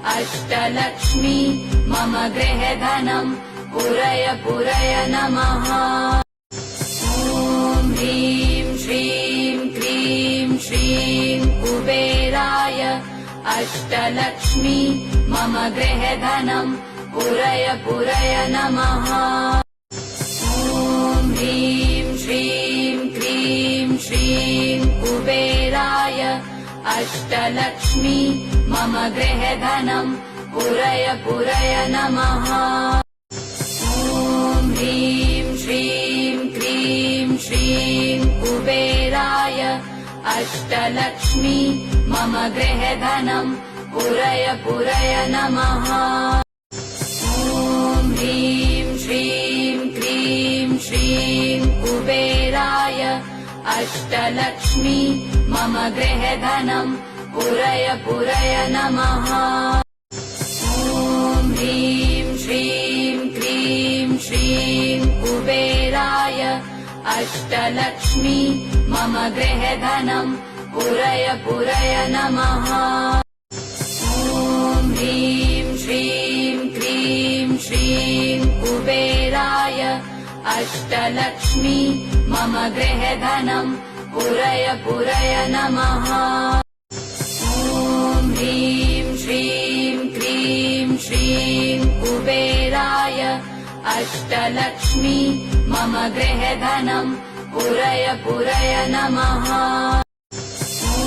अष्टलक्ष्मी मम गृहे धनम् पुरय पुरय नमः। ॐ ह्रीं श्रीं क्रीं श्रीं कुबेराय अष्टलक्ष्मी मम गृहे धनम् पुरय पुरय नमः। ॐ ह्रीं श्रीं क्रीं श्रीं कुबेराय अष्टलक्ष्मी मम गृहे धनम् पुरय पुरय नमः। ॐ ह्रीं श्रीं क्रीं श्रीं कुबेराय अष्टलक्ष्मी मम गृहे धनम् पुरय पुरय नमः। ॐ ह्रीं श्रीं क्रीं श्रीं कुबेराय अष्टलक्ष्मी मम गृहे धनम् पुरय पुरय नमः। ॐ ह्रीं श्रीं क्रीं श्रीं कुबेराय अष्टलक्ष्मी मम गृहे धनम् पुरय पुरय नमः। ॐ ह्रीं श्रीं क्रीं श्रीं कुबेराय अष्टलक्ष्मी मम गृहे धनम् पुरय पुरय नमः। ॐ ह्रीं श्रीं क्रीं श्रीं कुबेराय अष्टलक्ष्मी मम गृहे धनम् पुरय पुरय नमः।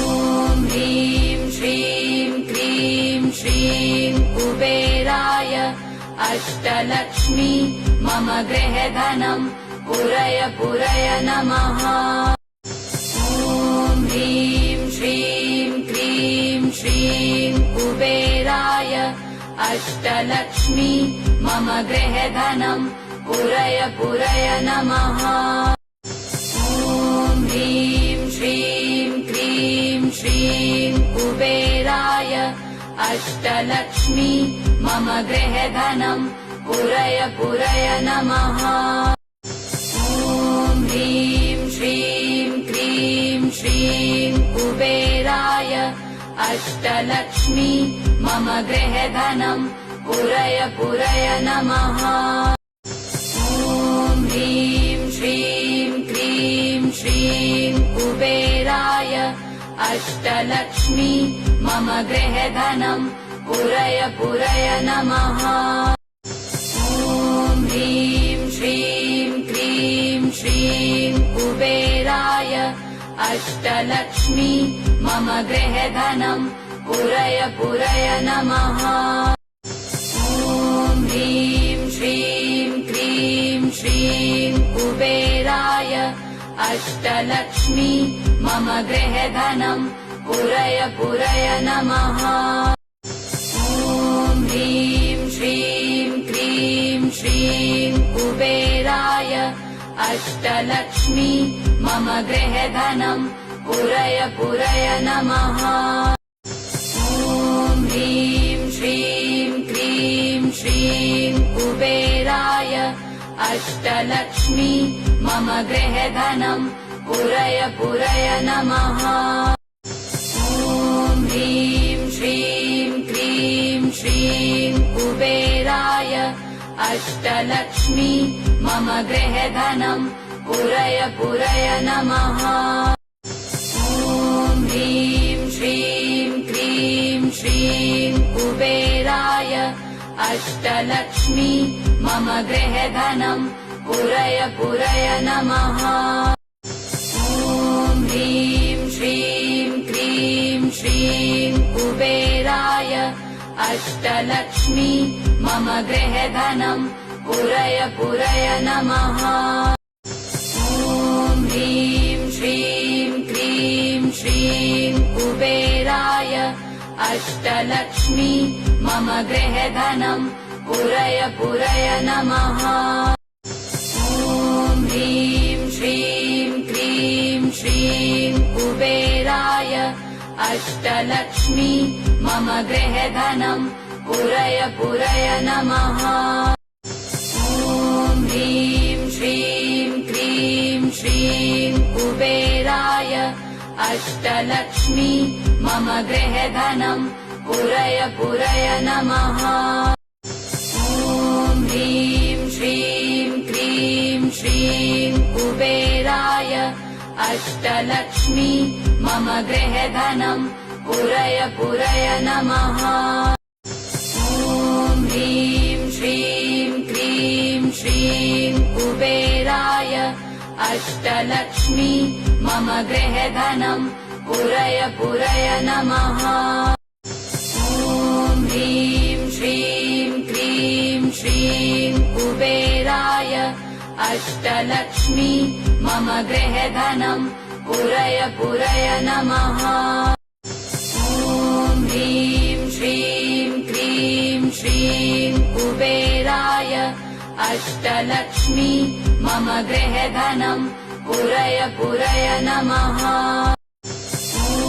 ॐ ह्रीं श्रीं क्रीं श्रीं कुबेराय अष्टलक्ष्मी मम गृहे धनम् पुरय पुरय नमः। ॐ ह्रीं श्रीं क्रीं श्रीं कुबेराय अष्टलक्ष्मी मम गृहे धनम् पुरय पुरय नमः। ॐ ह्रीं श्रीं क्रीं श्रीं कुबेराय अष्टलक्ष्मी मम गृहे धनम् पुरय पुरय नमः। ॐ ह्रीं श्रीं क्रीं श्रीं कुबेराय अष्टलक्ष्मी मम गृहे धनम् पुरय पुरय नमः। ॐ ह्रीं श्रीं क्रीं श्रीं कुबेराय अष्टलक्ष्मी मम गृहे धनम् पुरय पुरय नमः। ॐ ह्रीं श्रीं क्रीं श्रीं कुबेराय अष्टलक्ष्मी मम गृहे धनम् पुरय पुरय नमः। ॐ ह्रीं श्रीं क्रीं श्रीं कुबेराय अष्टलक्ष्मी मम गृहे धनम् पुरय पुरय नमः। ॐ ह्रीं श्रीं क्रीं श्रीं कुबेराय अष्टलक्ष्मी मम गृहे धनम् पुरय पुरय नमः। ॐ ह्रीं श्रीं क्रीं श्रीं कुबेराय अष्टलक्ष्मी मम गृहे धनम् पुरय पुरय नमः। ॐ ह्रीं श्रीं क्रीं श्रीं कुबेराय अष्टलक्ष्मी मम गृहे धनम् पुरय पुरय नमः। ॐ ह्रीं श्रीं क्रीं श्रीं कुबेराय अष्टलक्ष्मी मम गृहे धनम् पुरय पुरय नमः। ॐ ह्रीं श्रीं क्रीं श्रीं कुबेराय अष्टलक्ष्मी मम गृहे धनम् पुरय पुरय नमः। ॐ ह्रीं श्रीं क्रीं श्रीं कुबेराय अष्टलक्ष्मी मम गृहे धनम् पुरय पुरय नमः। ॐ ह्रीं श्रीं क्रीं श्रीं कुबेराय अष्टलक्ष्मी मम गृहे धनम् पुरय पुरय नमः। ॐ ह्रीं श्रीं क्रीं श्रीं कुबेराय अष्टलक्ष्मी मम गृहे धनम् पुरय पुरय नमः। ॐ ह्रीं श्रीं क्रीं श्रीं कुबेराय अष्टलक्ष्मी मम गृहधनं पुरय पुरय नमः। ॐ ह्रीं श्रीं क्रीं श्रीं कुबेराय अष्टलक्ष्मी मम गृहधनं पुरय पुरय नमः। ॐ ह्रीं श्रीं क्रीं श्रीं कुबेराय अष्टलक्ष्मी मम गृहधनं पुरय पुरय नमः। ॐ ह्रीं श्रीं क्रीं श्रीं कुबेराय अष्टलक्ष्मी मम गृहधनं पुरय पुरय नमः।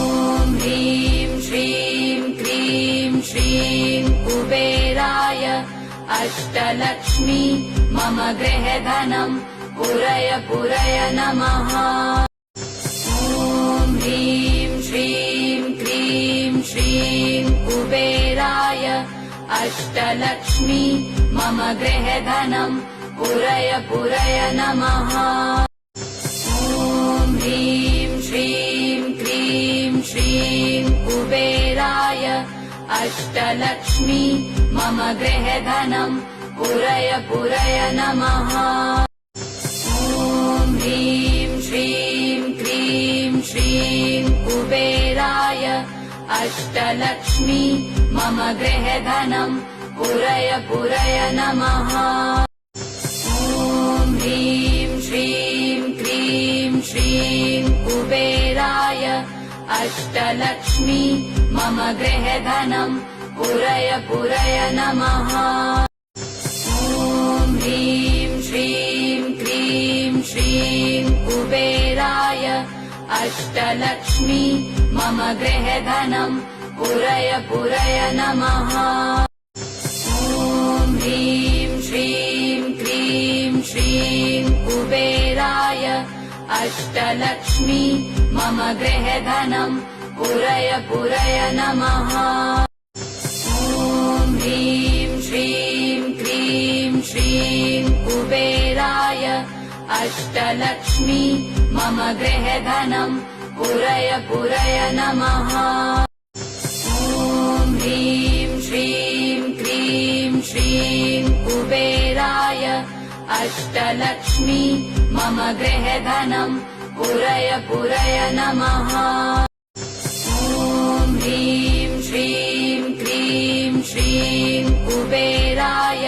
ॐ ह्रीं श्रीं क्रीं श्रीं कुबेराय अष्टलक्ष्मी मम गृहधनं पुरय पुरय नमः। ॐ ह्रीं श्रीं क्रीं श्रीं कुबेराय अष्टलक्ष्मी मम गृहधनं पुरय पुरय नमः। ॐ ह्रीं श्रीं क्रीं श्रीं कुबेराय अष्टलक्ष्मी मम गृहधनं पुरय पुरय नमः। ॐ ह्रीं श्रीं क्रीं श्रीं कुबेराय अष्टलक्ष्मी मम गृहधनं पुरय पुरय नमः। ॐ ह्रीं श्रीं क्रीं श्रीं कुबेराय अष्टलक्ष्मी मम गृहधनं पुरय पुरय नमः। ॐ ह्रीं श्रीं क्रीं श्रीं कुबेराय अष्टलक्ष्मी मम गृहधनं पुरय पुरय नमः। ॐ ह्रीं श्रीं क्रीं श्रीं कुबेराय अष्टलक्ष्मी मम गृहधनं पुरय पुरय नमः। ॐ ह्रीं श्रीं क्रीं श्रीं कुबेराय अष्टलक्ष्मी मम गृहधनं पुरय पुरय नमः। ॐ ह्रीं श्रीं क्रीं श्रीं कुबेराय अष्टलक्ष्मी मम गृहधनं पुरय पुरय नमः। ॐ ह्रीं श्रीं क्रीं श्रीं कुबेराय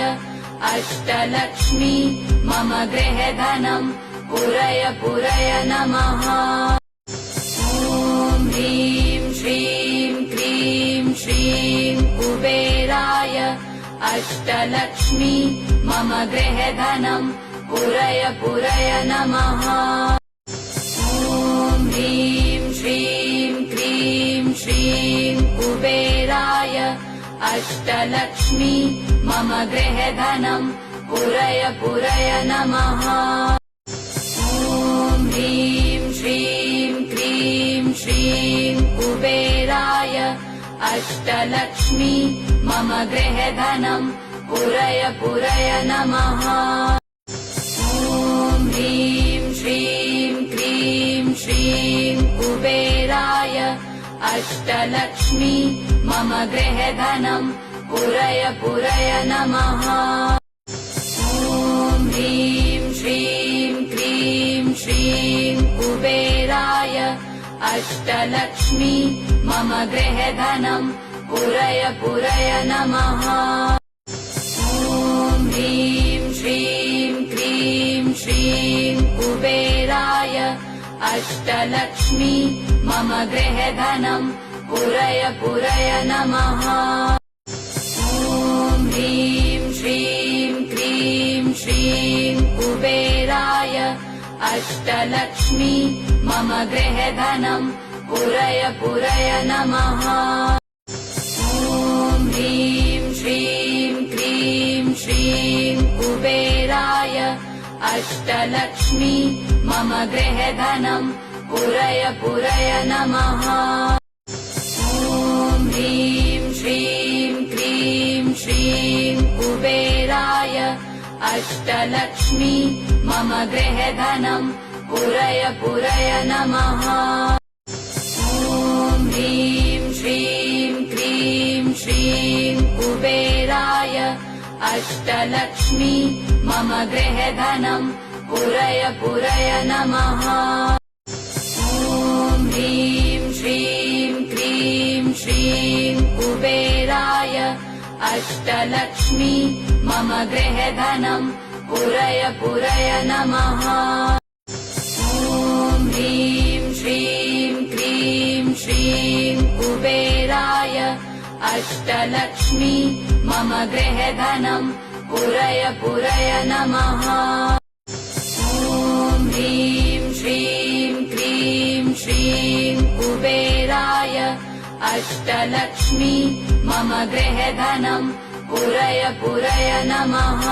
अष्टलक्ष्मी मम गृहधनं पुरय पुरय नमः। ॐ ह्रीं श्रीं क्रीं श्रीं कुबेराय अष्टलक्ष्मी मम गृहधनं पुरय पुरय नमः। ॐ ह्रीं श्रीं क्रीं श्रीं कुबेराय अष्टलक्ष्मी मम गृहधनं पुरय पुरय नमः। ॐ ह्रीं श्रीं क्रीं श्रीं कुबेराय अष्टलक्ष्मी मम गृहधनं पुरय पुरय नमः। ॐ ह्रीं श्रीं क्रीं श्रीं कुबेराय अष्टलक्ष्मी मम गृहधनं पुरय पुरय नमः। ॐ ह्रीं श्रीं क्रीं श्रीं कुबेराय अष्टलक्ष्मी मम गृहधनं पुरय पुरय नमः। ॐ ह्रीं श्रीं क्रीं श्रीं कुबेराय अष्टलक्ष्मी मम गृहधनं पुरय पुरय नमः। ॐ ह्रीं श्रीं क्रीं श्रीं कुबेराय अष्टलक्ष्मी मम गृहधनं पुरय पुरय नमः। ॐ ह्रीं श्रीं क्रीं श्रीं कुबेराय अष्टलक्ष्मी मम गृहधनं पुरय पुरय नमः। ॐ ह्रीं श्रीं क्रीं श्रीं कुबेराय अष्टलक्ष्मी मम गृहधनं पुरय पुरय नमः। ॐ ह्रीं श्रीं क्रीं श्रीं कुबेराय अष्टलक्ष्मी मम गृहधनं पुरय पुरय नमः। ॐ ह्रीं श्रीं क्रीं श्रीं कुबेराय अष्टलक्ष्मी मम गृहधनं पुरय पुरय नमः। ॐ ह्रीं श्रीं क्रीं श्रीं कुबेराय अष्टलक्ष्मी मम गृहधनं पुरय पुरय नमः। ॐ ह्रीं श्रीं क्रीं श्रीं कुबेराय अष्टलक्ष्मी मम गृहधनं पुरय पुरय नमः।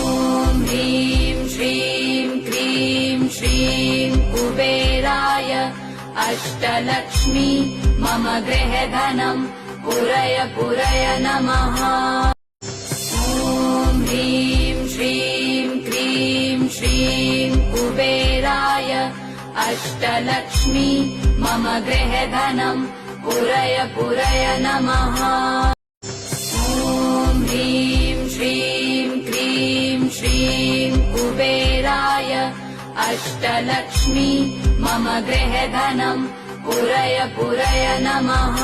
ॐ ह्रीं श्रीं क्रीं श्रीं कुबेराय अष्टलक्ष्मी मम गृहधनं पुरय पुरय नमः। ॐ ह्रीं श्रीं क्रीं श्रीं कुबेराय अष्टलक्ष्मी मम गृहधनं पुरय पुरय नमः। ॐ ह्रीं श्रीं क्रीं श्रीं कुबेराय अष्टलक्ष्मी मम गृहधनं पुरय पुरय नमः।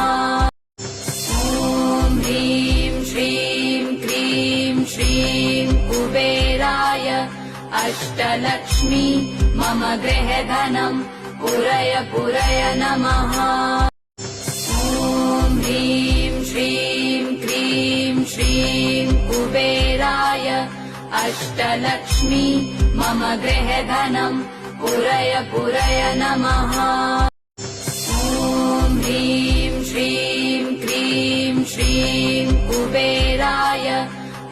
ॐ ह्रीं श्रीं क्रीं श्रीं कुबेराय अष्टलक्ष्मी मम गृहधनं पुरय पुरय नमः। ॐ ह्रीं श्रीं क्रीं श्रीं कुबेराय अष्टलक्ष्मी मम गृहधनं पुरय पुरय नमः। ॐ ह्रीं श्रीं क्रीं श्रीं कुबेराय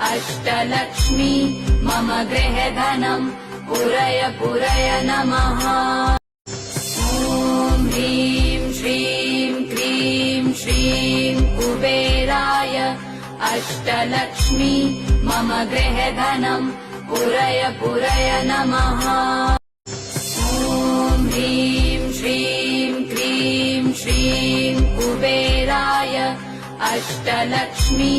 अष्टलक्ष्मी मम गृहधनं पुरय पुरय नमः। ॐ ह्रीं श्रीं क्रीं श्रीं कुबेराय अष्टलक्ष्मी मम गृहधनं पुरय पुरय नमः। ॐ ह्रीं श्रीं क्रीं श्रीं कुबेराय अष्टलक्ष्मी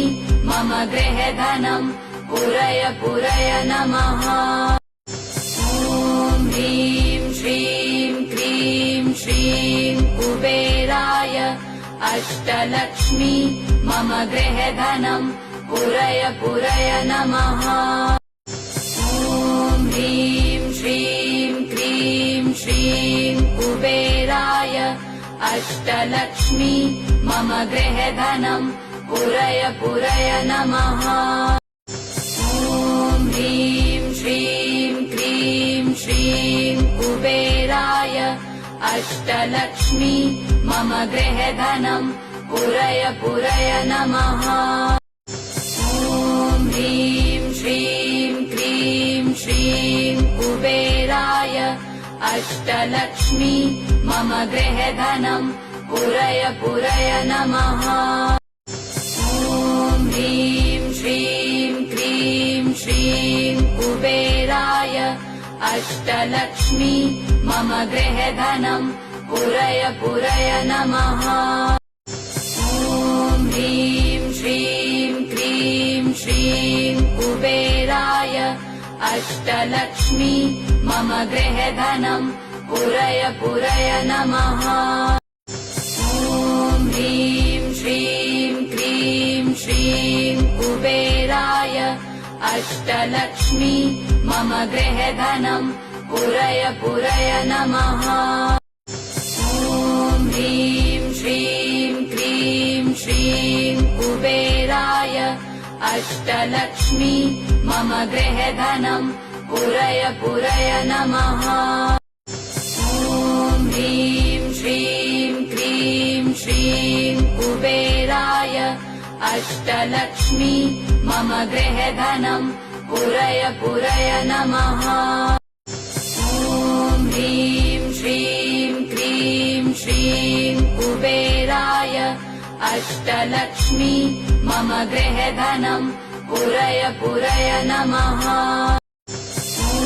मम गृहधनं पुरय पुरय नमः। ॐ ह्रीं श्रीं क्रीं श्रीं कुबेराय अष्टलक्ष्मी मम गृहधनं पुरय पुरय नमः। ॐ ह्रीं श्रीं क्रीं श्रीं कुबेराय अष्टलक्ष्मी मम गृहधनं पुरय पुरय नमः। ॐ ह्रीं श्रीं क्रीं श्रीं कुबेराय अष्टलक्ष्मी मम गृहधनं पुरय पुरय नमः। ॐ ह्रीं श्रीं क्रीं श्रीं कुबेराय अष्टलक्ष्मी मम गृहधनं पुरय पुरय नमः। ॐ ह्रीं श्रीं क्रीं श्रीं कुबेराय अष्टलक्ष्मी मम गृहधनं पुरय पुरय नमः। ॐ ह्रीं श्रीं क्रीं श्रीं कुबेराय अष्टलक्ष्मी मम गृहधनं पुरय पुरय नमः। ॐ ह्रीं श्रीं क्रीं श्रीं कुबेराय अष्टलक्ष्मी मम गृहधनं पुरय पुरय नमः। ॐ ह्रीं श्रीं क्रीं श्रीं कुबेराय अष्टलक्ष्मी मम गृहधनं पुरय पुरय नमः। ॐ ह्रीं श्रीं क्रीं श्रीं कुबेराय अष्टलक्ष्मी मम गृहधनं पुरय पुरय नमः। ॐ ह्रीं श्रीं क्रीं श्रीं कुबेराय अष्टलक्ष्मी मम गृहे धनम् पुरय पुरय नमः।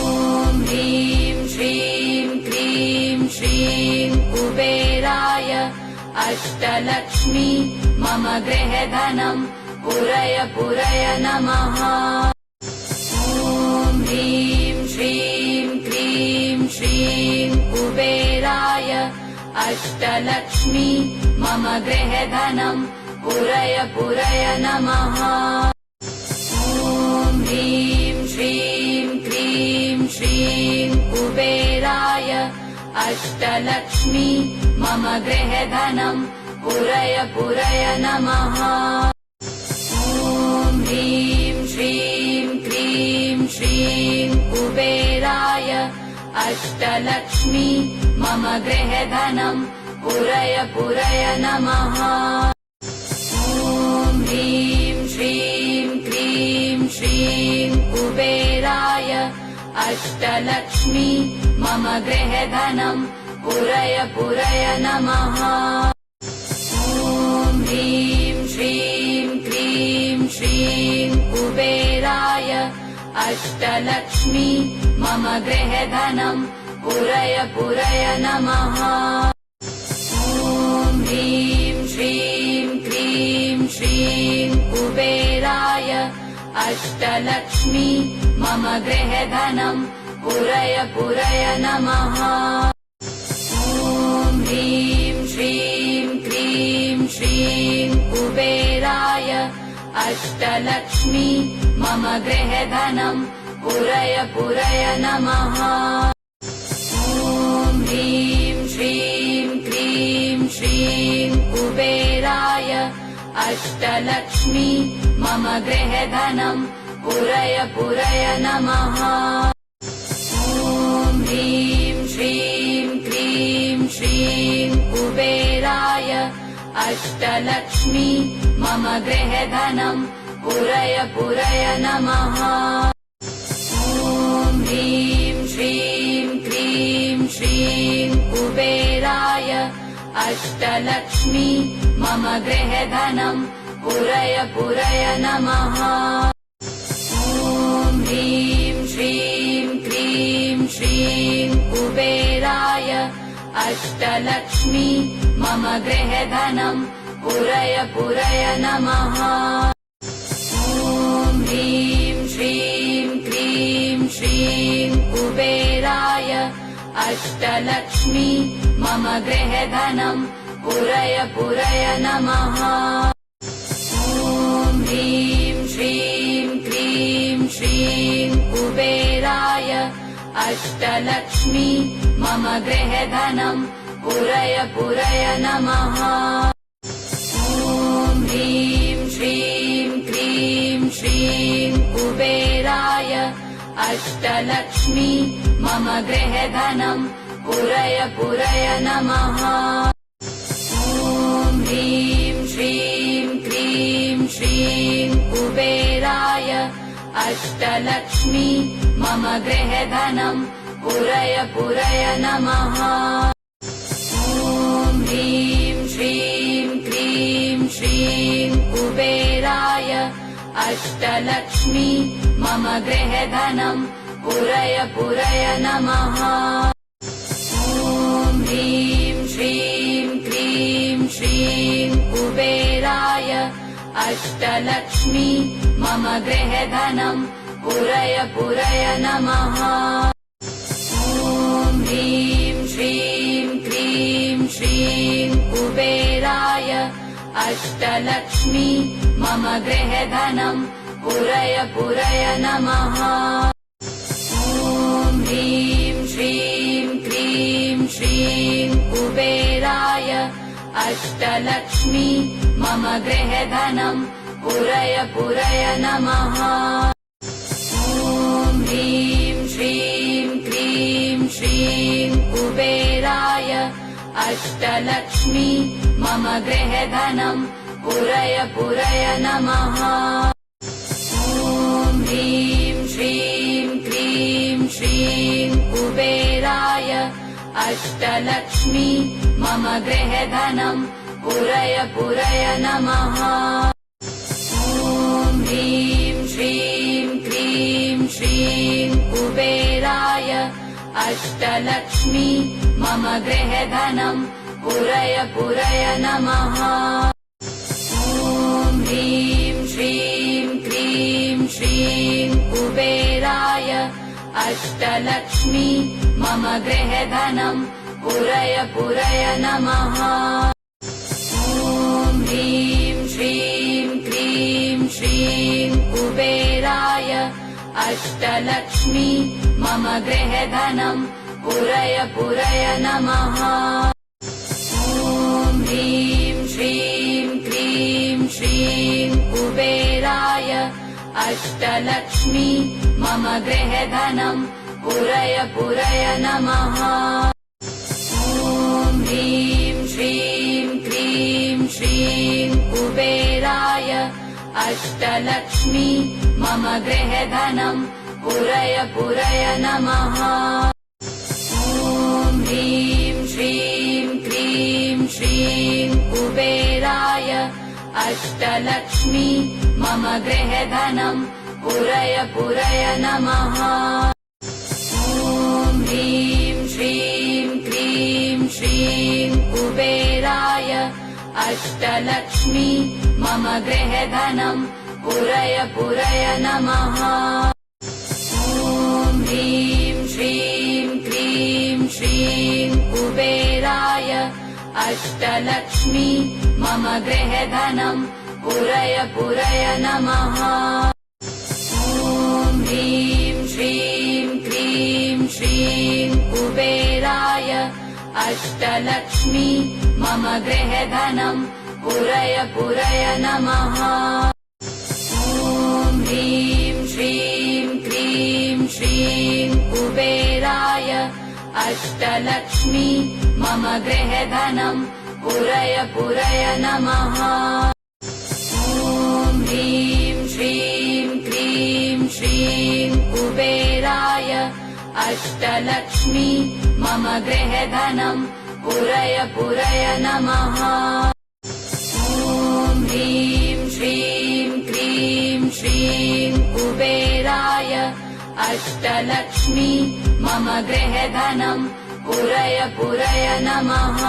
ॐ ह्रीं श्रीं क्रीं श्रीं कुबेराय अष्टलक्ष्मी मम गृहे धनम् पुरय पुरय नमः। ॐ ह्रीं श्रीं क्रीं श्रीं कुबेराय अष्टलक्ष्मी मम गृहे धनम् पुरय पुरय नमः। ॐ ह्रीं श्रीं क्रीं श्रीं कुबेराय अष्टलक्ष्मी मम गृहे धनम् पुरय पुरय नमः। ॐ ह्रीं श्रीं क्रीं श्रीं कुबेराय अष्टलक्ष्मी मम गृहे धनम् पुरय पुरय नमः। ॐ ह्रीं श्रीं क्रीं श्रीं कुबेराय अष्टलक्ष्मी मम गृहे धनम् पुरय पुरय नमः। ॐ ह्रीं श्रीं क्रीं श्रीं कुबेराय अष्टलक्ष्मी मम गृहे धनम् पुरय पुरय नमः। ॐ ह्रीं श्रीं क्रीं श्रीं कुबेराय अष्टलक्ष्मी मम गृहे धनम् पुरय पुरय नमः। ॐ ह्रीं श्रीं क्रीं श्रीं कुबेराय अष्टलक्ष्मी मम गृहे धनम् पुरय पुरय नमः। ॐ ह्रीं श्रीं क्रीं श्रीं कुबेराय अष्टलक्ष्मी मम गृहे धनम् पुरय पुरय नमः। ॐ ह्रीं श्रीं क्रीं श्रीं कुबेराय अष्टलक्ष्मी मम गृहे धनम् पुरय पुरय नमः। ॐ ह्रीं श्रीं क्रीं श्रीं कुबेराय अष्टलक्ष्मी मम गृहे धनम् पुरय पुरय नमः। ॐ ह्रीं श्रीं क्रीं श्रीं कुबेराय अष्टलक्ष्मी मम गृहे धनम् पुरय पुरय नमः। ॐ ह्रीं श्रीं क्रीं श्रीं कुबेराय अष्टलक्ष्मी मम गृहे धनम् पुरय पुरय नमः। ॐ ह्रीं श्रीं क्रीं श्रीं कुबेराय अष्टलक्ष्मी मम गृहे धनम् पुरय पुरय नमः। ॐ ह्रीं श्रीं क्रीं श्रीं कुबेराय अष्टलक्ष्मी मम गृहे धनम् पुरय पुरय नमः। ॐ ह्रीं श्रीं क्रीं श्रीं कुबेराय अष्टलक्ष्मी मम गृहे धनम् पुरय पुरय नमः। ॐ ह्रीं श्रीं क्रीं श्रीं कुबेराय अष्टलक्ष्मी मम गृहे धनम् पुरय पुरय नमः। ॐ ह्रीं श्रीं क्रीं श्रीं कुबेराय अष्टलक्ष्मी मम गृहे धनम् पुरय पुरय नमः। ॐ ह्रीं श्रीं क्रीं श्रीं कुबेराय अष्टलक्ष्मी मम गृहे धनम् पुरय पुरय नमः। ॐ ह्रीं श्रीं क्रीं श्रीं कुबेराय अष्टलक्ष्मी मम गृहे धनम् पुरय पुरय नमः। ॐ ह्रीं श्रीं क्रीं श्रीं कुबेराय अष्टलक्ष्मी मम गृहे धनम् पुरय पुरय नमः। ॐ ह्रीं श्रीं क्रीं श्रीं कुबेराय अष्टलक्ष्मी मम गृहे धनम् पुरय पुरय नमः। ॐ ह्रीं श्रीं क्रीं श्रीं कुबेराय अष्टलक्ष्मी मम गृहधनं पुरय पुरय नमः। ॐ ह्रीं श्रीं क्रीं श्रीं कुबेराय अष्टलक्ष्मी मम गृहधनं पुरय पुरय नमः। ॐ ह्रीं श्रीं क्रीं श्रीं कुबेराय अष्टलक्ष्मी मम गृहधनं पुरय पुरय नमः। ॐ ह्रीं श्रीं क्रीं श्रीं कुबेराय अष्टलक्ष्मी मम गृहधनं पुरय पुरय नमः। ॐ ह्रीं श्रीं क्रीं श्रीं कुबेराय अष्टलक्ष्मी मम गृहधनं पुरय पुरय नमः। ॐ ह्रीं श्रीं क्रीं श्रीं कुबेराय अष्टलक्ष्मी मम गृहधनं पुरय पुरय नमः। ॐ ह्रीं श्रीं क्रीं श्रीं कुबेराय अष्टलक्ष्मी मम गृहधनं पुरय पुरय नमः। ॐ ह्रीं श्रीं क्रीं श्रीं कुबेराय अष्टलक्ष्मी मम गृहधनं पुरय पुरय नमः। ॐ ह्रीं श्रीं क्रीं श्रीं कुबेराय अष्टलक्ष्मी मम गृहधनं पुरय पुरय नमः। ॐ ह्रीं श्रीं क्रीं श्रीं कुबेराय अष्टलक्ष्मी मम गृहधनं पुरय पुरय नमः। ॐ ह्रीं श्रीं क्रीं श्रीं कुबेराय अष्टलक्ष्मी मम गृहधनं पुरय पुरय नमः। ॐ ह्रीं श्रीं क्रीं श्रीं कुबेराय अष्टलक्ष्मी मम गृहधनं पुरय पुरय नमः।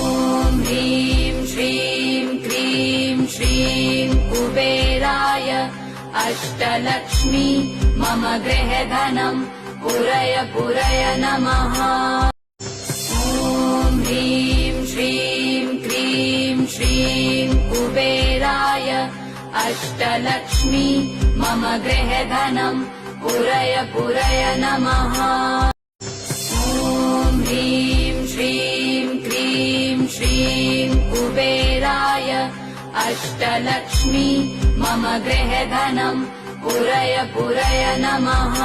ॐ ह्रीं श्रीं क्रीं श्रीं कुबेराय अष्टलक्ष्मी मम गृहधनं पुरय पुरय नमः। ॐ ह्रीं श्रीं क्रीं श्रीं कुबेराय अष्टलक्ष्मी मम गृहधनं पुरय पुरय नमः। ॐ ह्रीं श्रीं क्रीं श्रीं कुबेराय अष्टलक्ष्मी मम गृहधनं पुरय पुरय नमः।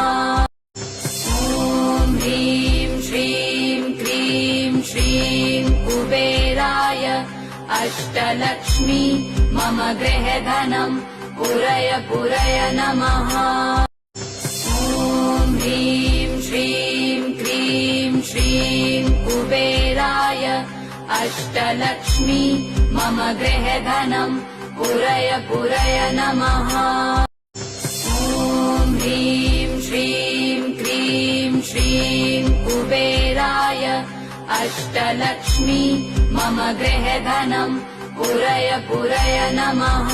ॐ ह्रीं श्रीं क्रीं श्रीं कुबेराय अष्टलक्ष्मी मम गृहधनं पुरय पुरय नमः। ॐ ह्रीं श्रीं क्रीं श्रीं कुबेराय अष्टलक्ष्मी मम गृहधनं पुरय पुरय नमः। ॐ ह्रीं श्रीं क्रीं श्रीं कुबेराय अष्टलक्ष्मी मम गृहधनं पुरय पुरय नमः।